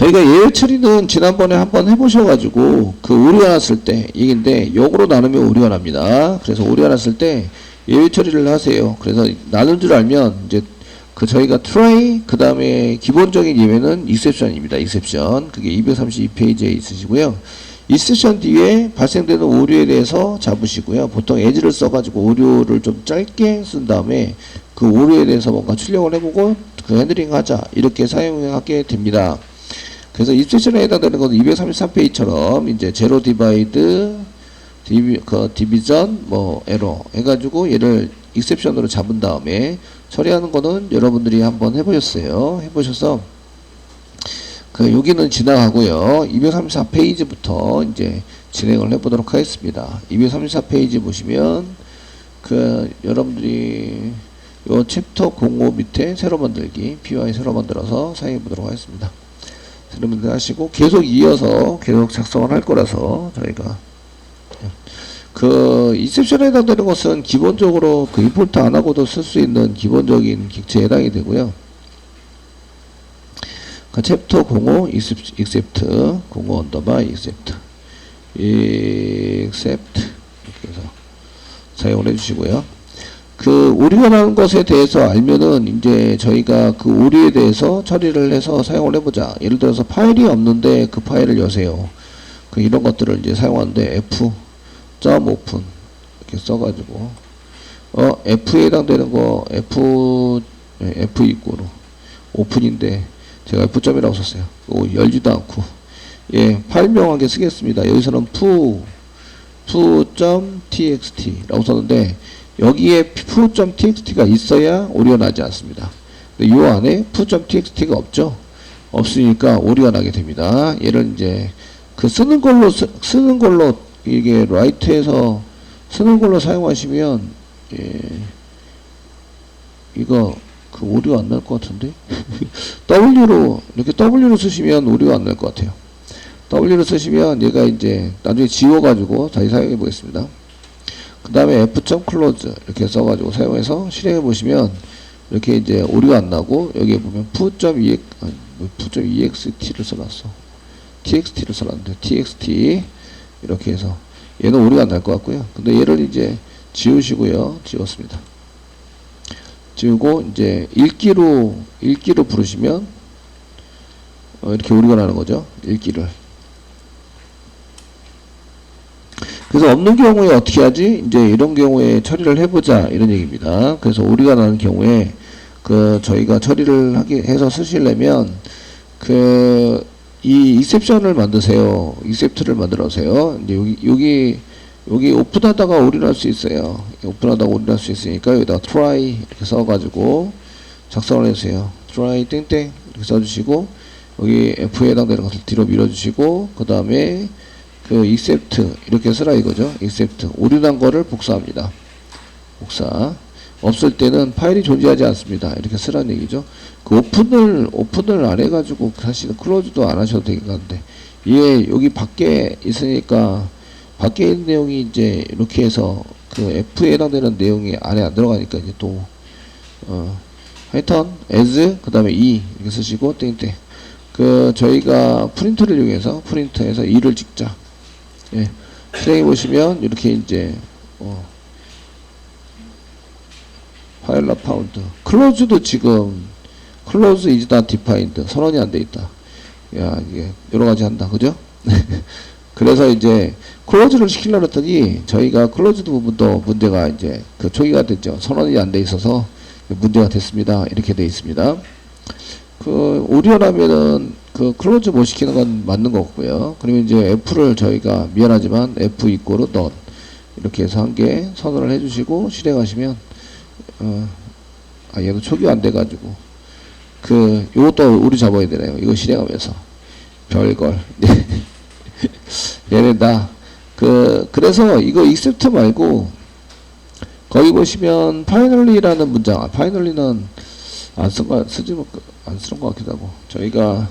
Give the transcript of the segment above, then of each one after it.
저희가 예외 처리는 지난번에 한번 해보셔가지고 그 오류가 났을 때 이긴데 역으로 나누면 오류가 납니다. 그래서 오류가 났을 때 예외 처리를 하세요. 그래서 나눈 줄 알면 이제 그 저희가 try 그 다음에 기본적인 예외는 exception입니다. exception 그게 232페이지에 있으시고요. exception 뒤에 발생되는 오류에 대해서 잡으시고요. 보통 as를 써가지고 오류를 좀 짧게 쓴 다음에 그 오류에 대해서 뭔가 출력을 해보고 그 핸들링 하자 이렇게 사용하게 됩니다. 그래서 exception에 해당되는 것은 233페이지처럼 이제 제로 디바이드 디비전 뭐 에러 해가지고 얘를 exception으로 잡은 다음에 처리하는 거는 여러분들이 한번 해보셨어요. 해보셔서 그 여기는 지나가고요. 234페이지부터 이제 진행을 해보도록 하겠습니다. 234페이지 보시면 그 여러분들이 요 챕터 05 밑에 새로 만들기 PY 새로 만들어서 사용해 보도록 하겠습니다. 새로 만들 하시고 계속 이어서 계속 작성을 할 거라서 저희가 그 인셉션에 해당되는 것은 기본적으로 그 임포트 안 하고도 쓸 수 있는 기본적인 객체에 해당이 되고요. 그 챕터 05 except 05 언더바 except 이렇게 해서 사용을 해주시고요. 그 오류가 나는 것에 대해서 알면은 이제 저희가 그 오류에 대해서 처리를 해서 사용을 해보자. 예를 들어서 파일이 없는데 그 파일을 여세요. 그 이런 것들을 이제 사용하는데 f.open 이렇게 써가지고 f에 해당되는 거 f 이꼬로 오픈인데 제가 f점이라고 썼어요. 열지도 않고 예 파일명하게 쓰겠습니다. 여기서는 foo.txt 라고 썼는데 여기에 foo.txt가 있어야 오류가 나지 않습니다. 근데 요 안에 foo.txt가 없죠. 없으니까 오류가 나게 됩니다. 얘를 이제 그 쓰는 걸로 이게 라이트에서 쓰는 걸로 사용하시면 예, 이거 그 오류가 안 날 것 같은데 W로 이렇게 W로 쓰시면 오류가 안 날 것 같아요. W로 쓰시면 얘가 이제 나중에 지워가지고 다시 사용해 보겠습니다. 그 다음에 f.close 이렇게 써가지고 사용해서 실행해 보시면 이렇게 이제 오류가 안 나고 여기에 보면 foo.ext를 써놨어. txt를 써놨는데 txt 이렇게 해서 얘는 오류가 안 날 것 같고요. 근데 얘를 이제 지우시고요. 지웠습니다. 지우고 이제 읽기로 부르시면 이렇게 오류가 나는 거죠. 읽기를. 그래서 없는 경우에 어떻게 하지? 이제 이런 경우에 처리를 해보자 이런 얘기입니다. 그래서 오류가 나는 경우에 그 저희가 처리를 해서 쓰시려면 그 이 exception을 만드세요. except를 만들어세요. 이제 여기 오픈하다가 오류 날 수 있어요. 오픈하다가 오류 날 수 있으니까 여기다가 try 이렇게 써가지고 작성을 해주세요. try 땡땡 이렇게 써주시고 여기 F에 해당되는 것을 뒤로 밀어주시고 그 다음에 그 except 이렇게 쓰라 이거죠. except 오류 난 거를 복사합니다. 복사. 없을 때는 파일이 존재하지 않습니다. 이렇게 쓰라는 얘기죠. 그 오픈을 안 해가지고 사실은 클로즈도 안 하셔도 되겠는데 얘 여기 밖에 있으니까 밖에 있는 내용이 이제 이렇게 해서 그 F에 해당되는 내용이 안에 안 들어가니까 이제 또 하여튼 as 그 다음에 e 이렇게 쓰시고 땡땡 그 저희가 프린트를 이용해서 프린트해서 e를 찍자. 예. 실행해 보시면 이렇게 이제 파일 not found 클로즈도 지금 close is not defined 선언이 안 돼 있다. 야 이게 여러 가지 한다 그죠? 그래서 이제 클로즈를 시키려고 했더니 저희가 클로즈드 부분도 문제가 이제 그 초기가 됐죠. 선언이 안 돼 있어서 문제가 됐습니다. 이렇게 돼 있습니다. 그 오류라면은 그 클로즈 못 시키는 건 맞는 거고요. 그러면 이제 F를 저희가 미안하지만 F 이꼬르 not 이렇게 해서 한 개 선언을 해주시고 실행하시면 얘도 초기화 안 돼가지고 그 요것도 오류 잡아야 되네요. 이거 실행하면서 별걸 얘는 그래서 이거 except 말고 거기 보시면 finally라는 문장 finally는 안 쓰는 것 같기도 하고 저희가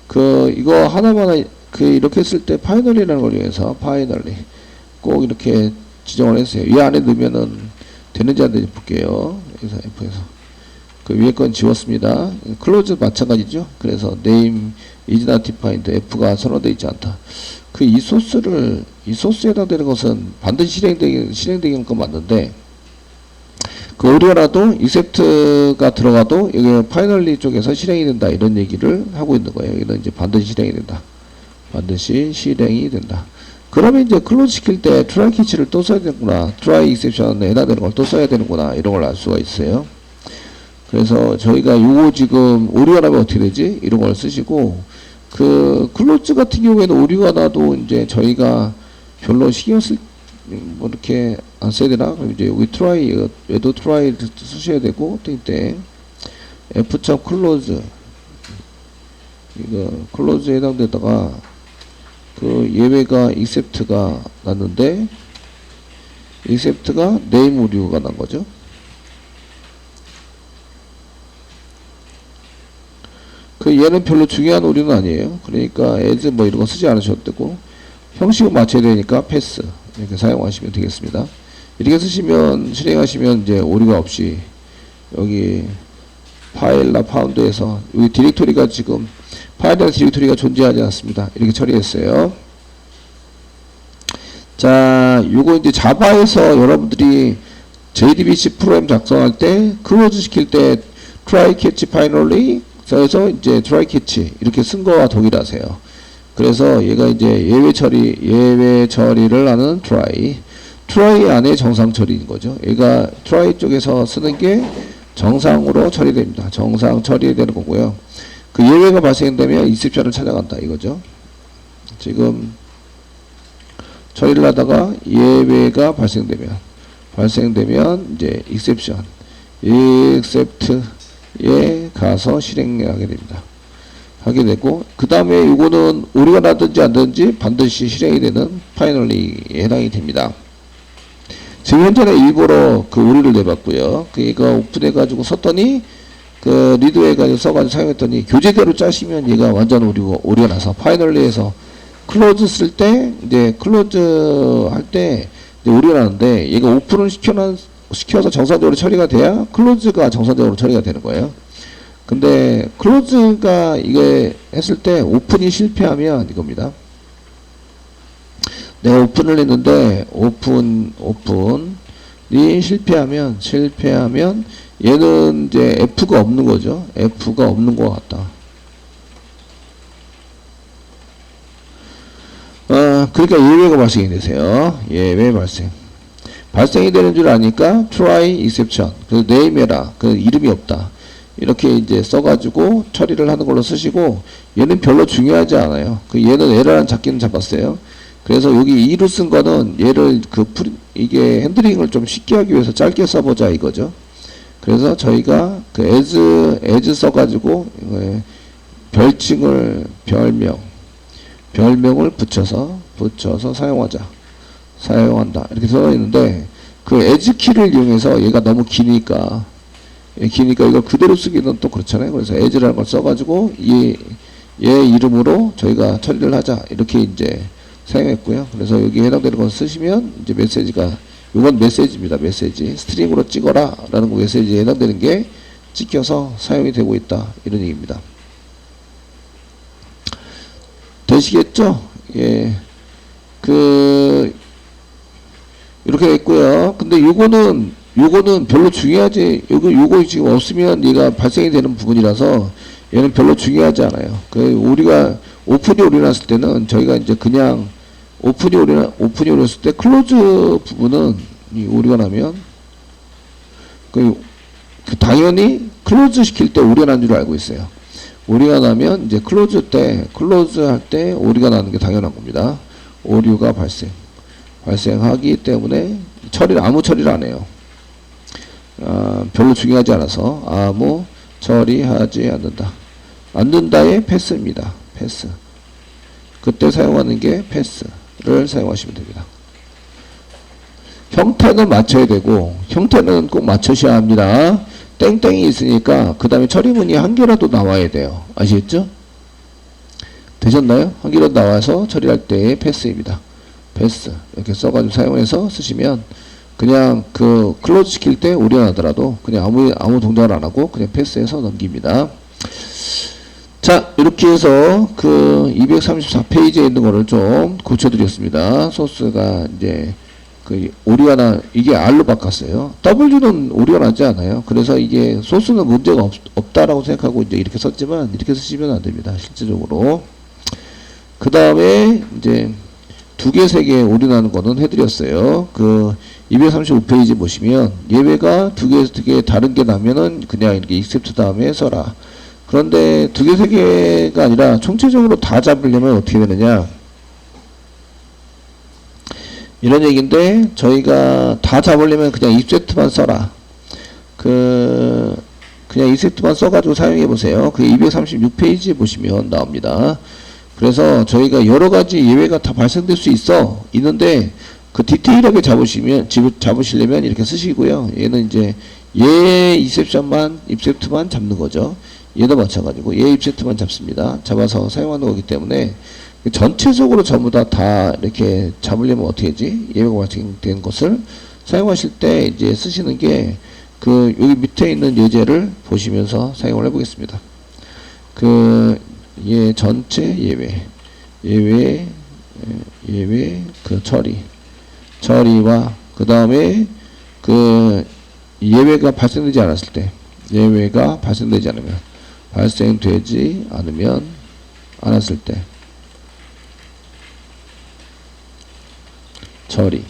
그 이거 하나만 그 이렇게 했을 때 finally라는 걸 이용해서 finally 꼭 이렇게 지정을 했어요. 이 안에 넣으면은 되는지 안 되는지 볼게요. 여기서 F에서 그 위에 건 지웠습니다. 클로즈 마찬가지죠. 그래서 name is not defined, f가 선언되어 있지 않다. 그 이 소스에 해당되는 것은 반드시 실행되는 건 맞는데, 그 오류라도 except가 들어가도 여기 finally 쪽에서 실행이 된다, 이런 얘기를 하고 있는 거예요. 여기는 이제 반드시 실행이 된다. 반드시 실행이 된다. 그러면 이제 클로즈 시킬 때 try catch를 또 써야 되는구나, try exception에 해당되는 걸 또 써야 되는구나, 이런 걸 알 수가 있어요. 그래서 저희가 요거 지금 오류가 나면 어떻게 되지? 이런 걸 쓰시고, 그 클로즈 같은 경우에는 오류가 나도 이제 저희가 별로 신경 뭐 이렇게 안 써야 되나? 그럼 이제 여기 try, 얘도 try 쓰셔야 되고, 때 f.close, 이거 close에 해당되다가 그 예외가 except가 났는데, except가 name 오류가 난 거죠. 그 얘는 별로 중요한 오류는 아니에요. 그러니까 as 뭐 이런 거 쓰지 않으셔도 되고, 형식을 맞춰야 되니까 패스 이렇게 사용하시면 되겠습니다. 이렇게 쓰시면, 실행하시면 이제 오류가 없이 여기 파일이나 파운드에서 여기 디렉토리가 지금 파일이나 디렉토리가 존재하지 않습니다. 이렇게 처리했어요. 자, 요거 이제 자바에서 여러분들이 JDBC 프로그램 작성할 때 클로즈 시킬 때 try catch finally, 그래서 이제 try catch 이렇게 쓴 거와 동일하세요. 그래서 얘가 이제 예외 처리를 하는 try 안에 정상 처리인 거죠. 얘가 try 쪽에서 쓰는 게 정상으로 처리됩니다. 정상 처리되는 거고요. 그 예외가 발생되면 exception을 찾아간다, 이거죠. 지금 처리를 하다가 예외가 발생되면 이제 except에 가서 실행하게 됩니다. 하게 되고, 그 다음에 이거는 오류가 나든지 안 나든지 반드시 실행이 되는 finally에 해당이 됩니다. 지금 현재는 일부러 그 오류를 내봤고요. 그니까 오픈해가지고 썼더니, 그 리드해가지고 써가지고 사용했더니 교재대로 짜시면 얘가 완전 오류가 나서 finally에서 클로즈 쓸 때, 이제 클로즈 할 때 오류가 나는데, 얘가 오픈을 시켜서 정상적으로 처리가 돼야 클로즈가 정상적으로 처리가 되는 거예요. 근데 클로즈가 이게 했을 때 오픈이 실패하면 이겁니다. 내가 오픈을 했는데 오픈이 실패하면 얘는 이제 F가 없는 거죠. F가 없는 것 같다. 그러니까 예외가 발생이 되세요. 예외 발생이 되는 줄 아니까 try exception, 그 name에라, 그 이름이 없다, 이렇게 이제 써가지고 처리를 하는 걸로 쓰시고, 얘는 별로 중요하지 않아요. 그 얘는 에러란 잡기는 잡았어요. 그래서 여기 2로 쓴 거는 얘를 이게 핸들링을 좀 쉽게 하기 위해서 짧게 써보자, 이거죠. 그래서 저희가 그 as 써가지고 별명을 붙여서 사용한다, 이렇게 써 있는데, 그 as 키를 이용해서 얘가 너무 기니까 이걸 그대로 쓰기는 또 그렇잖아요. 그래서 as라는 걸 써가지고 얘 이름으로 저희가 처리를 하자, 이렇게 이제 사용했고요. 그래서 여기 해당되는 거 쓰시면 이제 메시지가, 이건 메시지입니다. 메시지 스트링으로 찍어라 라는 거, 메시지에 해당되는 게 찍혀서 사용이 되고 있다, 이런 얘기입니다. 되시겠죠? 예. 이렇게 됐고요. 근데 요거는 별로 중요하지, 요거 지금 없으면 얘가 발생이 되는 부분이라서 얘는 별로 중요하지 않아요. 우리가 오픈이 오류났을 때는 저희가 이제 그냥 오픈이 오류났을 때 클로즈 부분은 이 오류가 나면 당연히 클로즈 시킬 때 오류가 난 줄 알고 있어요. 오류가 나면 이제 클로즈 할 때 오류가 나는 게 당연한 겁니다. 오류가 발생하기 때문에 아무 처리를 안 해요. 별로 중요하지 않아서 아무 처리하지 않는다의 패스입니다. 패스. 그때 사용하는 게 패스를 사용하시면 됩니다. 형태는 맞춰야 되고, 형태는 꼭 맞추셔야 합니다. 땡땡이 있으니까 그 다음에 처리문이 한 개라도 나와야 돼요. 아시겠죠? 되셨나요? 한 개라도 나와서 처리할 때의 패스입니다. 패스 이렇게 써가지고 사용해서 쓰시면 그냥 클로즈 시킬 때 오류가 나더라도 그냥 아무 동작을 안 하고 그냥 패스해서 넘깁니다. 자, 이렇게 해서 234페이지에 있는 거를 좀 고쳐드렸습니다. 소스가 이제 오류가 이게 R로 바꿨어요. W는 오류가 나지 않아요. 그래서 이게 소스는 문제가 없다라고 생각하고 이제 이렇게 썼지만 이렇게 쓰시면 안 됩니다. 실제적으로. 그 다음에 이제 2개, 3개 오류 나는 거는 해드렸어요. 235페이지 보시면 예외가 2개 다른 게 나면은 그냥 이렇게 except 다음에 써라. 그런데 2개, 3개가 아니라 총체적으로 다 잡으려면 어떻게 되느냐. 이런 얘기인데, 저희가 다 잡으려면 그냥 except만 써라. 그냥 except만 써가지고 사용해보세요. 236페이지 보시면 나옵니다. 그래서 저희가 여러가지 예외가 다 발생될 수 있는데, 디테일하게 잡으시려면 이렇게 쓰시고요. 얘는 이제 except만 잡는 거죠. 얘도 마찬가지고 except만 잡습니다. 잡아서 사용하는 거기 때문에 전체적으로 전부 다 이렇게 잡으려면 어떻게 하지? 예외가 발생된 것을 사용하실 때 이제 쓰시는 게 여기 밑에 있는 예제를 보시면서 사용을 해보겠습니다. 전체 예외 처리와 그 다음에 예외가 발생되지 않았을 때 않았을 때 처리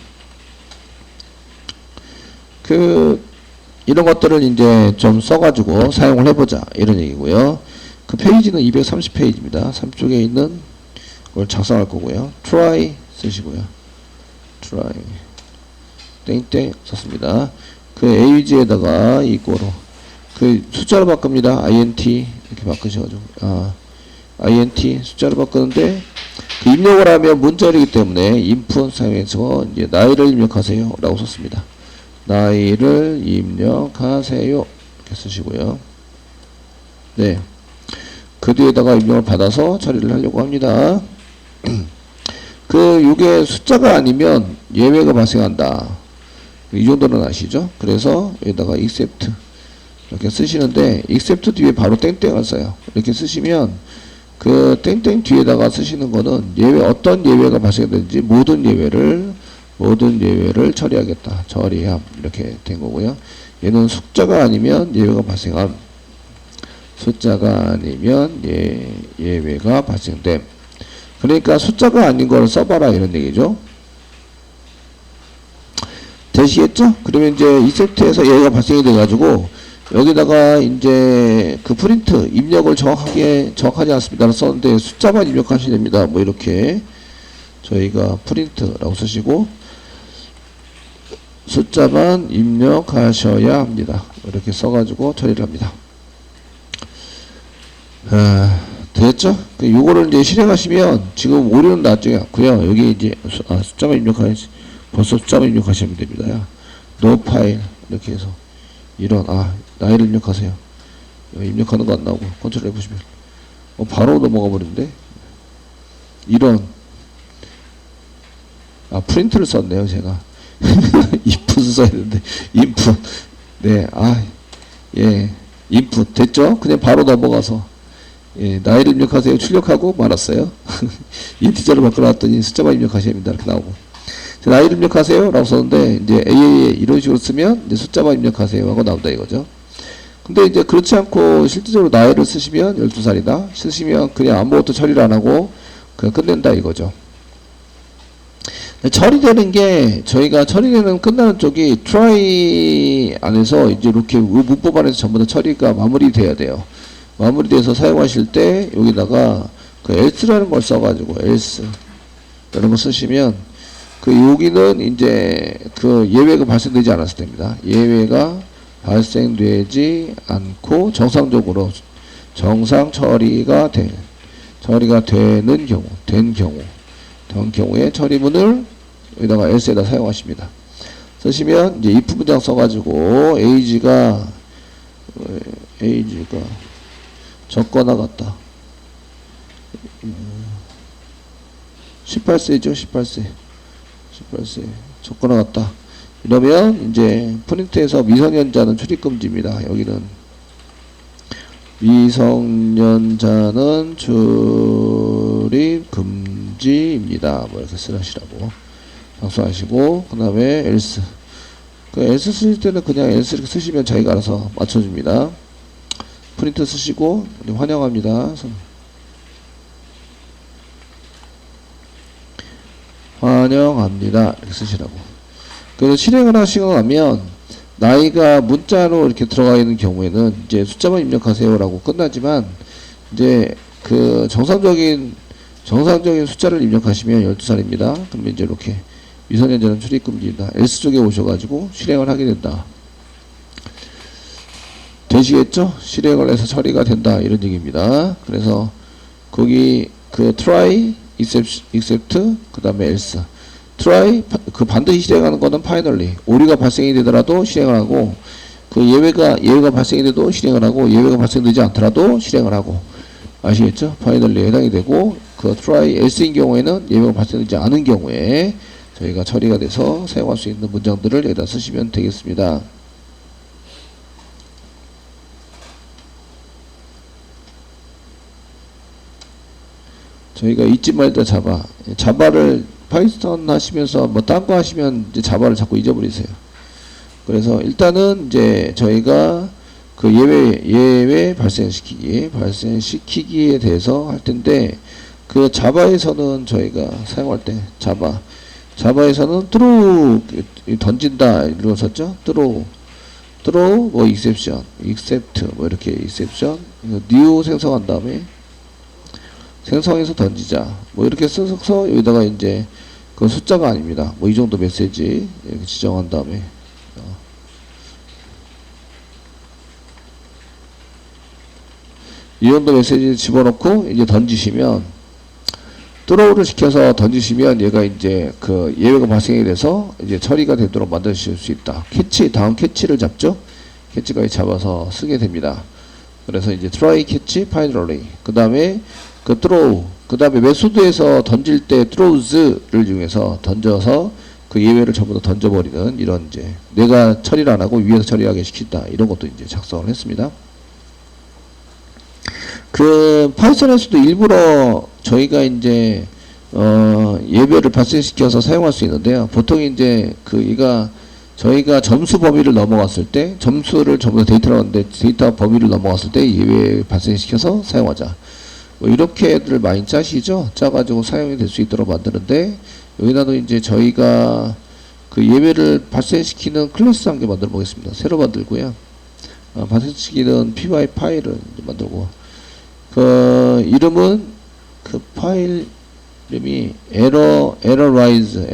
이런 것들을 이제 좀 써가지고 사용을 해보자 이런 얘기고요. 페이지는 230페이지입니다. 3쪽에 있는 걸 작성할 거고요. try 쓰시고요. try 땡땡 썼습니다. age에다가 이거로 숫자로 바꿉니다. int 이렇게 바꾸셔가지고 int 숫자로 바꾸는데 입력을 하면 문자이기 때문에 input 사용해서 이제 나이를 입력하세요 라고 썼습니다. 나이를 입력하세요 이렇게 쓰시고요. 네, 뒤에다가 입력을 받아서 처리를 하려고 합니다. 요게 숫자가 아니면 예외가 발생한다. 이 정도는 아시죠? 그래서 여기다가 except 이렇게 쓰시는데 except 뒤에 바로 땡땡을 써요. 이렇게 쓰시면 땡땡 뒤에다가 쓰시는 거는 어떤 예외가 발생되는지 모든 예외를 처리하겠다. 처리함 이렇게 된 거고요. 얘는 숫자가 아니면 예외가 발생함. 숫자가 아니면 예외가 발생됨. 그러니까 숫자가 아닌 걸 써봐라 이런 얘기죠. 되시겠죠? 그러면 이제 except에서 예외가 발생이 돼가지고 여기다가 이제 프린트 입력을 정확하지 않습니다 썼는데 숫자만 입력하시면 됩니다. 뭐 이렇게 저희가 프린트라고 쓰시고 숫자만 입력하셔야 합니다. 이렇게 써가지고 처리를 합니다. 됐죠? 요거를 이제 실행하시면 지금 오류는 나중에 않고요. 여기 이제 숫자만 입력하시 벌써 숫자만 입력하시면 됩니다. no file 이렇게 해서 이런 나이를 입력하세요. 입력하는 거 안 나오고 컨트롤 해보시면 바로 넘어가 버리는데 이런 프린트를 썼네요 제가. input 써야 되는데 input 네 input 됐죠? 그냥 바로 넘어가서 나이를 입력하세요 출력하고 말았어요. 인티저로 바꿔놨더니 숫자만 입력하셔야 됩니다 이렇게 나오고 나이를 입력하세요 라고 썼는데 이제 AA에 이런 식으로 쓰면 이제 숫자만 입력하세요 하고 나온다 이거죠. 근데 이제 그렇지 않고 실질적으로 나이를 쓰시면 12살이다 쓰시면 그냥 아무것도 처리를 안 하고 그냥 끝낸다 이거죠. 처리되는 게 저희가 처리되는 끝나는 쪽이 try 안에서 이제 이렇게 문법 안에서 전부 다 처리가 마무리돼야 돼요. 마무리돼서 사용하실 때 여기다가 else라는 걸 써가지고 else 이런 거 쓰시면 여기는 이제 예외가 발생되지 않았을 때입니다. 예외가 발생되지 않고 정상적으로 정상 처리가 되는 경우에 처리문을 여기다가 else에다 사용하십니다. 쓰시면 이제 if 문장 써가지고 age가 적거나 같다. 18세죠, 18세 적거나 같다. 이러면 이제 프린트에서 미성년자는 출입금지입니다. 여기는 미성년자는 출입금지입니다. 뭐 이렇게 쓰시라고 작성하시고, 그 다음에 else. 그 else 쓰실 때는 그냥 else 이렇게 쓰시면 자기가 알아서 맞춰줍니다. 프린트 쓰시고 환영합니다. 환영합니다. 이렇게 쓰시라고. 그래서 실행을 하시고 나면 나이가 문자로 이렇게 들어가 있는 경우에는 이제 숫자만 입력하세요라고 끝나지만, 이제 그 정상적인 숫자를 입력하시면 12살입니다. 그러면 이제 이렇게 미성년자는 출입금지입니다. else 쪽에 오셔가지고 실행을 하게 된다. 되시겠죠? 실행을 해서 처리가 된다. 이런 얘기입니다. 그래서 거기 그 try, except, 그 다음에 else. try, 그 반드시 실행하는 거는 finally. 오류가 발생이 되더라도 실행을 하고, 그 예외가 발생이 돼도 실행을 하고, 예외가 발생되지 않더라도 실행을 하고. 아시겠죠? finally에 해당이 되고, 그 try, else인 경우에는 예외가 발생되지 않은 경우에 저희가 처리가 돼서 사용할 수 있는 문장들을 여기다 쓰시면 되겠습니다. 저희가 잊지 말자 자바를 파이썬 하시면서 뭐 딴 거 하시면 이제 자바를 자꾸 잊어버리세요. 그래서 일단은 이제 저희가 그 예외 발생시키기에 대해서 할 텐데, 그 자바에서는 저희가 사용할 때 자바에서는 throw 던진다 이런 거 썼죠. throw 뭐 exception, except 뭐 이렇게 exception, new 생성한 다음에 생성해서 던지자 뭐 이렇게 써서 여기다가 이제 그 숫자가 아닙니다. 뭐 이 정도 메시지 이렇게 지정한 다음에 이 정도 메시지 집어넣고 이제 던지시면, throw를 시켜서 던지시면 얘가 이제 그 예외가 발생이 돼서 이제 처리가 되도록 만드실 수 있다. 다음 캐치를 잡죠. 캐치까지 잡아서 쓰게 됩니다. 그래서 이제 try, catch, finally. 그 다음에 그 throw, 그 다음에 메소드에서 던질 때 throws를 이용해서 던져서 그 예외를 전부 다 던져버리는 이런 이제 내가 처리를 안 하고 위에서 처리하게 시킨다. 이런 것도 이제 작성을 했습니다. 그 파이썬에서도 일부러 저희가 이제 예배를 발생시켜서 사용할 수 있는데요. 보통 이제 저희가 점수 범위를 넘어갔을 때, 점수를 전부 다 데이터로 하는데 데이터 범위를 넘어갔을 때 예외 발생시켜서 사용하자. 뭐 이렇게들 많이 짜시죠. 짜가지고 사용이 될 수 있도록 만드는데, 여기다도 이제 저희가 그 예외를 발생시키는 클래스 한 개 만들어 보겠습니다. 새로 만들고요. 발생시키는 py 파일을 만들고, 그 이름은 그 파일 이름이 errorrise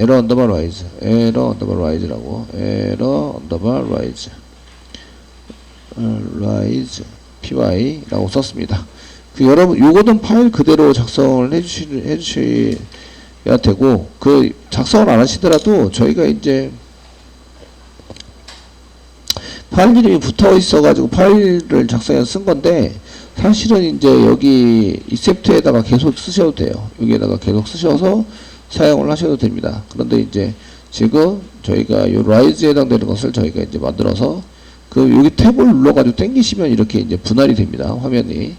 py라고 썼습니다. 그 여러분 요거는 파일 그대로 작성을 해주셔야 되고, 그 작성을 안 하시더라도 저희가 이제 파일 이름이 붙어 있어 가지고 파일을 작성해서 쓴 건데, 사실은 이제 여기 except에다가 계속 쓰셔도 돼요. 여기에다가 계속 쓰셔서 사용을 하셔도 됩니다. 그런데 이제 지금 저희가 요 rise에 해당되는 것을 저희가 이제 만들어서 그 여기 탭을 눌러가지고 당기시면 이렇게 이제 분할이 됩니다. 화면이.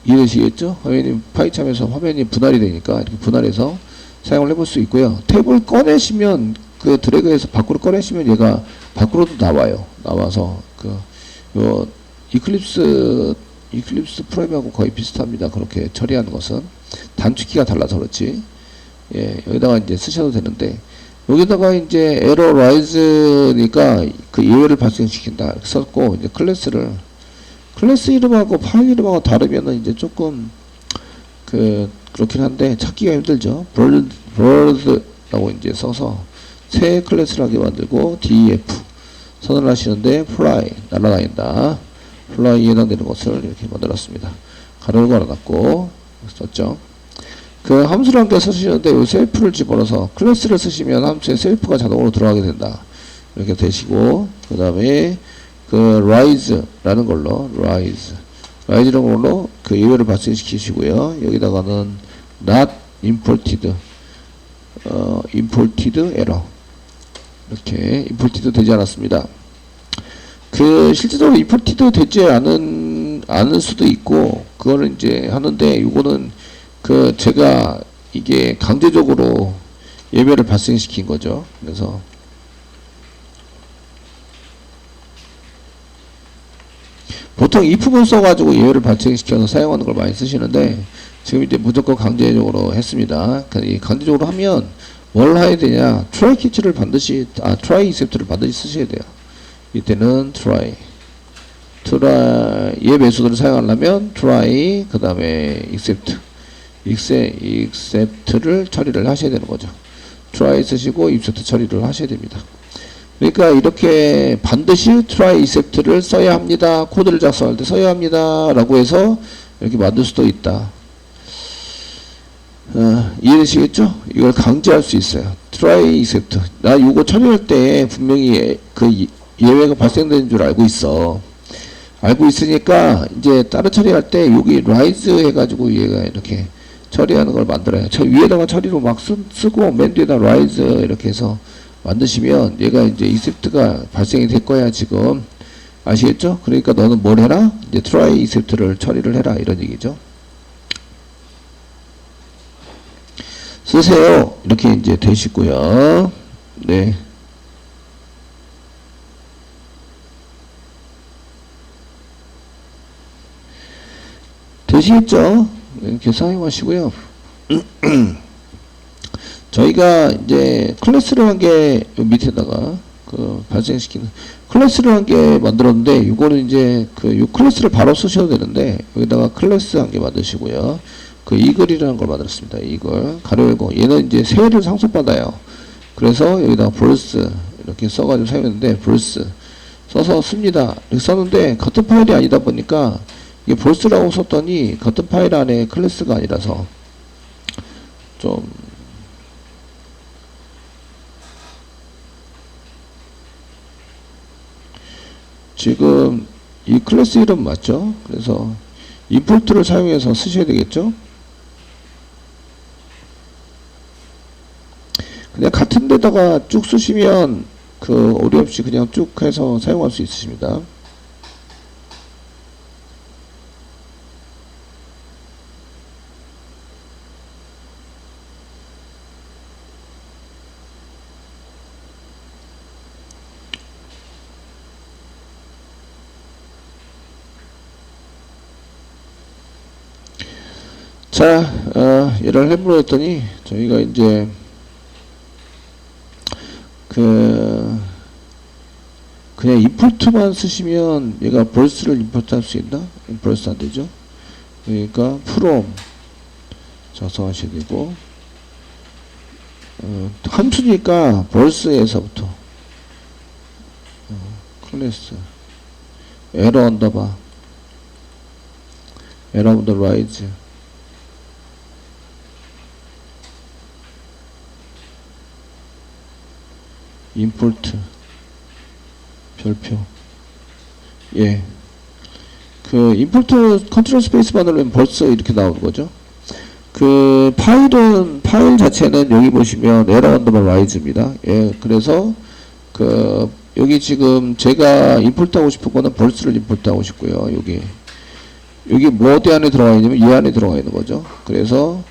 이해되시겠죠? 화면이 파이참에서 화면이 분할이 되니까 이렇게 분할해서 사용을 해볼 수 있고요. 탭을 꺼내시면 그 드래그해서 밖으로 꺼내시면 얘가 밖으로도 나와요. 나와서 요 이클립스 프레임하고 거의 비슷합니다. 그렇게 처리하는 것은 단축키가 달라서 그렇지. 예, 여기다가 이제 쓰셔도 되는데, 여기다가 이제 errorrise니까 그 예외를 발생시킨다 이렇게 썼고, 이제 클래스 이름하고 파일 이름하고 다르면은 이제 조금 그렇긴 한데 찾기가 힘들죠. bird라고 이제 써서 새 클래스를 하게 만들고 def 선언을 하시는데 fly 날아다닌다. 플라이에 해당되는 것을 이렇게 만들었습니다. 가로를 걸어놨고 썼죠. 그 함수를 함께 쓰시는데 이 셀프를 집어넣어서 클래스를 쓰시면 함수에 셀프가 자동으로 들어가게 된다. 이렇게 되시고, 그 다음에 그 rise라는 걸로 rise라는 걸로 그 예외를 발생시키시고요. 여기다가는 not imported error 이렇게 임포티드 되지 않았습니다. 그 실제적으로 임포티드 되지 않을 수도 있고 그거는 이제 하는데 이거는 그 제가 이게 강제적으로 예외를 발생시킨 거죠. 그래서 보통 if만 써가지고 예외를 발생시켜서 사용하는 걸 많이 쓰시는데 지금 이제 무조건 강제적으로 했습니다. 강제적으로 하면 뭘 해야 되냐? try catch를 반드시 try except를 반드시 쓰셔야 돼요. 이때는 try 얘 메소드를 사용하려면 try 그 다음에 except를 처리를 하셔야 되는 거죠. try 쓰시고 except 처리를 하셔야 됩니다. 그러니까 이렇게 반드시 try except를 써야 합니다. 코드를 작성할 때 써야 합니다. 라고 해서 이렇게 만들 수도 있다. 이해되시겠죠? 이걸 강제할 수 있어요. try except. 나 이거 처리할 때 분명히 그 예외가 발생되는 줄 알고 있어. 알고 있으니까 이제 다른 처리할 때 여기 rise 해가지고 얘가 이렇게 처리하는 걸 만들어요. 저 위에다가 처리로 막 쓰고 맨 뒤에다 rise 이렇게 해서 만드시면 얘가 이제 except가 발생이 될 거야 지금. 아시겠죠? 그러니까 너는 뭘 해라? 이제 try except를 처리를 해라 이런 얘기죠. 쓰세요. 이렇게 이제 되시고요. 네. 되시겠죠? 이렇게 사용하시고요. 저희가 이제 클래스를 한 개 밑에다가 그 발생시키는 클래스를 한 개 만들었는데 이거는 이제 요 클래스를 바로 쓰셔도 되는데 여기다가 클래스 한 개 만드시고요. 그 이글이라는 걸 만들었습니다. 이글 가로 열고 얘는 이제 세회를 상속받아요. 그래서 여기다가 벌스 이렇게 써가지고 사용했는데 벌스 써서 씁니다. 이렇게 썼는데 같은 파일이 아니다 보니까 이게 벌스라고 썼더니 같은 파일 안에 클래스가 아니라서 좀 지금 이 클래스 이름 맞죠? 그래서 임포트를 사용해서 쓰셔야 되겠죠? 그냥 같은 데다가 쭉 쓰시면 그 오류 없이 그냥 쭉 해서 사용할 수 있으십니다. 자, 얘를 해보려 했더니 저희가 이제 그냥 임포트만 쓰시면 얘가 벌스를 임포트 할 수 있나? 벌스 안 되죠? 그러니까 from 작성하셔야 되고 함수니까 벌스에서부터 클래스 에러 언더바 에러 언더 라이즈 임포트 별표 예 그 임포트 컨트롤 스페이스 바누르면 벌써 이렇게 나오는 거죠. 그 파일 자체는 여기 보시면 에러 언더바 라이즈입니다. 예 그래서 그 여기 지금 제가 임포트 하고 싶은 거는 벌스를 임포트 하고 싶고요. 여기 뭐 어디 안에 들어가 있냐면 이 안에 들어가 있는 거죠. 그래서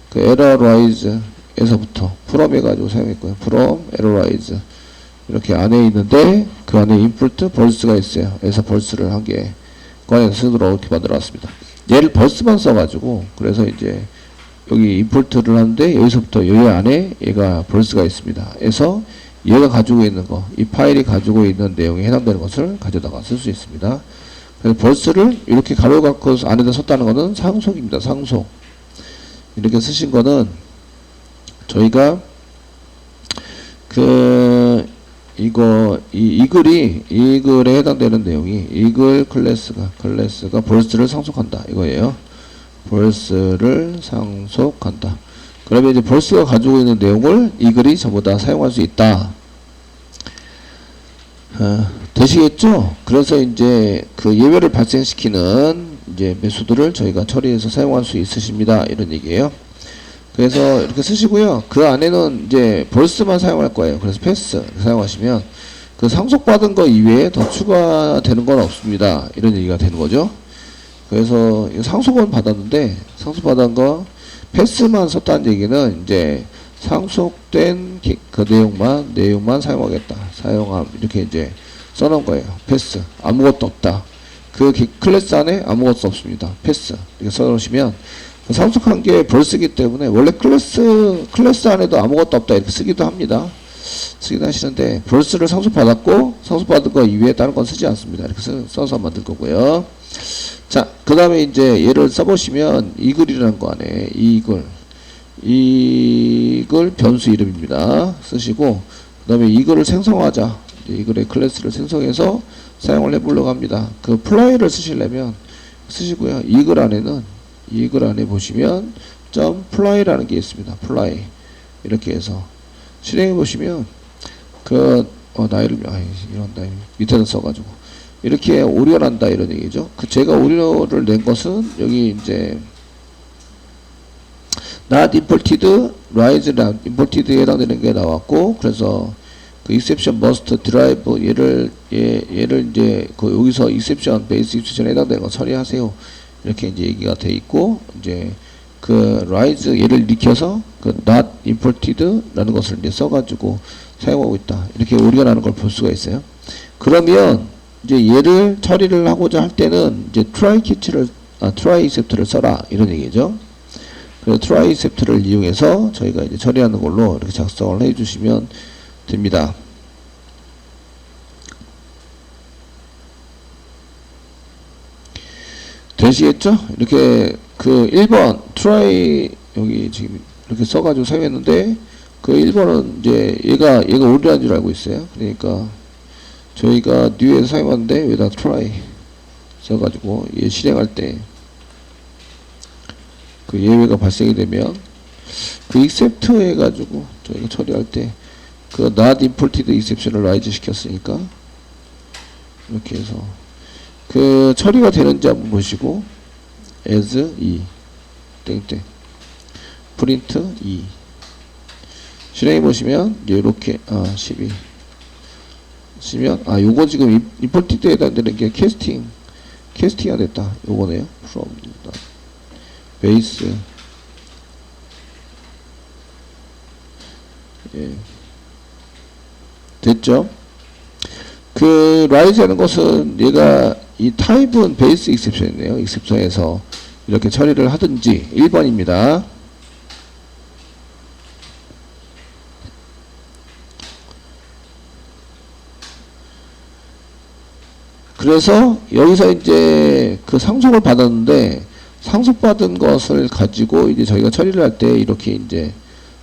그 에러 라이즈 에서부터 from 해가지고 사용했고요. from errorize 이렇게 안에 있는데 그 안에 input 벌스가 있어요. 그래서 벌스를 한 개 꺼내서 쓰도록 이렇게 만들어놨습니다. 얘를 벌스만 써가지고 그래서 이제 여기 input를 하는데 여기서부터 여기 안에 얘가 벌스가 있습니다. 그래서 얘가 가지고 있는 거, 이 파일이 가지고 있는 내용에 해당되는 것을 가져다가 쓸 수 있습니다. 그래서 벌스를 이렇게 가로 갖고 안에다 썼다는 것은 상속입니다. 상속. 이렇게 쓰신 거는 저희가 이글에 해당되는 내용이 이글 클래스가 벌스를 상속한다 이거예요. 벌스를 상속한다. 그러면 이제 벌스가 가지고 있는 내용을 이글이 전부 다 사용할 수 있다. 되시겠죠? 그래서 이제 그 예외를 발생시키는 이제 메소드를 저희가 처리해서 사용할 수 있으십니다. 이런 얘기예요. 그래서 이렇게 쓰시고요. 그 안에는 이제 벌스만 사용할 거예요. 그래서 패스 사용하시면 그 상속받은 거 이외에 더 추가되는 건 없습니다. 이런 얘기가 되는 거죠. 그래서 상속은 받았는데 상속받은 거 패스만 썼다는 얘기는 이제 상속된 그 내용만 사용하겠다. 사용함 이렇게 이제 써놓은 거예요. 패스 아무것도 없다. 그 클래스 안에 아무것도 없습니다. 패스 이렇게 써놓으시면 상속한 게 벌스기 때문에 원래 클래스 안에도 아무것도 없다 이렇게 쓰기도 합니다. 쓰기도 하시는데 벌스를 상속받았고 상속받은 거 이외에 다른 건 쓰지 않습니다. 이렇게 써서 만들 거고요. 자, 그 다음에 이제 얘를 써보시면 이글이라는 거 안에 이글 변수 이름입니다. 쓰시고 그 다음에 이글을 생성하자. 이글의 클래스를 생성해서 사용을 해보려고 합니다. 그 플라이를 쓰시려면 쓰시고요. 이글 안에 보시면 점 플라이라는 게 있습니다. 플라이 이렇게 해서 실행해 보시면 이런 밑에다 써가지고 이렇게 오류가 난다 이런 얘기죠. 제가 오류를 낸 것은 여기 이제 not imported, rise not imported에 해당되는 게 나왔고 그래서 그 exception must drive 얘를 이제 여기서 exception base exception에 해당되는 거 처리하세요. 이렇게 이제 얘기가 돼 있고 이제 그 rise 얘를 익혀서 그 not imported라는 것을 이제 써가지고 사용하고 있다. 이렇게 오류가 나는 걸 볼 수가 있어요. 그러면 이제 얘를 처리를 하고자 할 때는 이제 try except를 써라 이런 얘기죠. 그래서 try except를 이용해서 저희가 이제 처리하는 걸로 이렇게 작성을 해주시면 됩니다. 되시겠죠? 이렇게 그 1번 try 여기 지금 이렇게 써가지고 사용했는데 그 1번은 이제 얘가 오류한 줄 알고 있어요. 그러니까 저희가 new에서 사용하는데 여기다 try 써가지고 얘 실행할 때 그 예외가 발생이 되면 그 except 해가지고 저희가 처리할 때 그 not imported exception을 rise 시켰으니까 이렇게 해서 그 처리가 되는지 한번 보시고 as 2 땡땡 print 2 실행해 보시면 이렇게 12 쓰면 요거 지금 imported에 해당되는 게 캐스팅이 됐다. 요거네요. from base 예. 됐죠? 그 rise 하는 것은 얘가 이 타입은 베이스 익셉션이네요. 익셉션에서 이렇게 처리를 하든지 1번입니다. 그래서 여기서 이제 그 상속을 받았는데 상속받은 것을 가지고 이제 저희가 처리를 할 때 이렇게 이제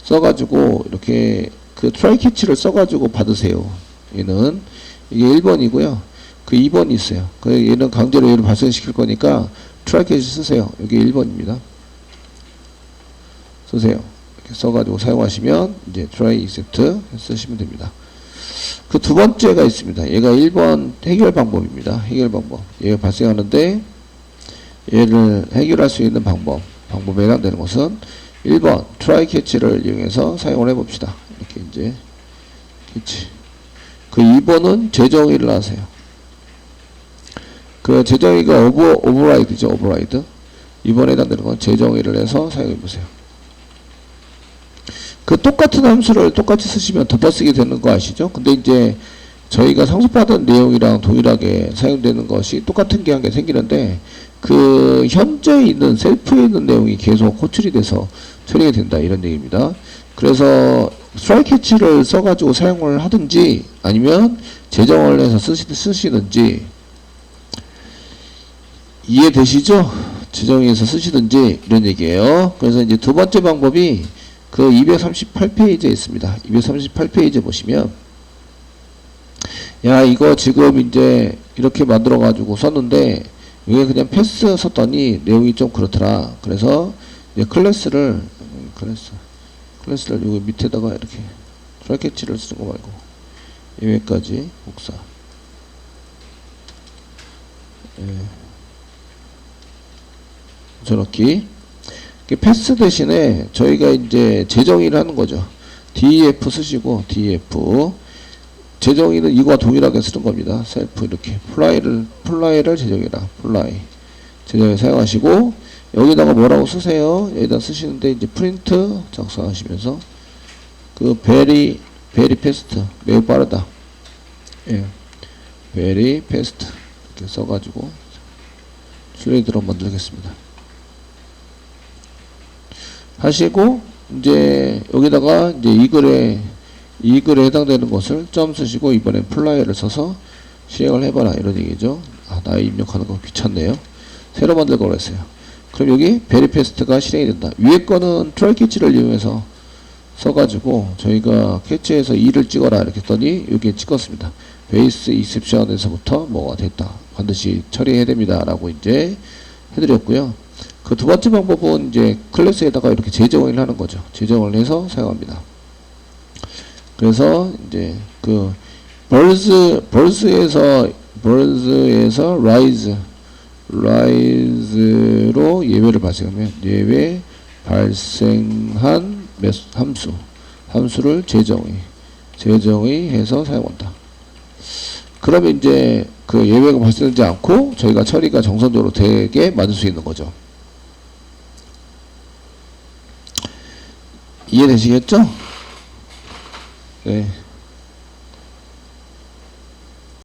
써가지고 이렇게 그 트라이 캐치를 써가지고 받으세요. 얘는 이게 1번이고요. 그 2번이 있어요. 그 얘는 강제로 얘를 발생시킬 거니까 트라이 캐치 쓰세요. 여기 1번입니다. 쓰세요. 이렇게 써가지고 사용하시면 이제 try except 쓰시면 됩니다. 그 두 번째가 있습니다. 얘가 1번 해결 방법입니다. 해결 방법. 얘가 발생하는데 얘를 해결할 수 있는 방법에 해당되는 것은 1번 try catch를 이용해서 사용을 해봅시다. 이렇게 이제 catch. 그 2번은 재정의를 하세요. 그 재정의가 override죠. override. 2번에 해당되는 건 재정의를 해서 사용해보세요. 그 똑같은 함수를 똑같이 쓰시면 덮어쓰게 되는 거 아시죠? 근데 이제 저희가 상속받은 내용이랑 동일하게 사용되는 것이 똑같은 게 한 개 생기는데 그 현재 있는 셀프에 있는 내용이 계속 호출이 돼서 처리가 된다 이런 얘기입니다. 그래서 트라이 캐치를 써가지고 사용을 하든지 아니면 재정을 해서 쓰시든지 이해되시죠? 재정에서 쓰시든지 이런 얘기예요. 그래서 이제 두 번째 방법이 그 238페이지에 있습니다. 238페이지 보시면 야 이거 지금 이제 이렇게 만들어 가지고 썼는데 이게 그냥 패스 썼더니 내용이 좀 그렇더라. 그래서 이제 클래스를 여기 밑에다가 이렇게 트라이 캐치를 쓰는 거 말고 예외까지 복사 붙여넣기. 패스 대신에 저희가 이제 재정의를 하는 거죠. def 쓰시고 def 재정의는 이거와 동일하게 쓰는 겁니다. 셀프 이렇게 플라이를 재정해라. 플라이 재정에 사용하시고 여기다가 뭐라고 쓰세요? 여기다 쓰시는데 이제 프린트 작성하시면서 그 very fast 매우 빠르다. 예, very fast 이렇게 써가지고 슬레이드로 만들겠습니다. 하시고 이제 여기다가 이제 이 글에 해당되는 것을 점 쓰시고 이번엔 플라이를 써서 실행을 해봐라 이런 얘기죠. 아, 나이 입력하는 거 귀찮네요. 새로 만들 거로 했어요. 그럼 여기 베리페스트가 실행이 된다. 위에 거는 트라이 캐치를 이용해서 써가지고 저희가 캐치해서 2를 찍어라 이렇게 했더니 여기에 찍었습니다. 베이스 이셉션에서부터 뭐가 됐다. 반드시 처리해야 됩니다. 라고 이제 해드렸고요. 그 두 번째 방법은 이제 클래스에다가 이렇게 재정의를 하는 거죠. 재정을 해서 사용합니다. 그래서 이제 그 birds에서 rise로 예외를 발생하면 예외 발생한 함수를 재정의해서 사용한다. 그러면 이제 그 예외가 발생하지 않고 저희가 처리가 정상적으로 되게 만들 수 있는 거죠. 이해되시겠죠? 네.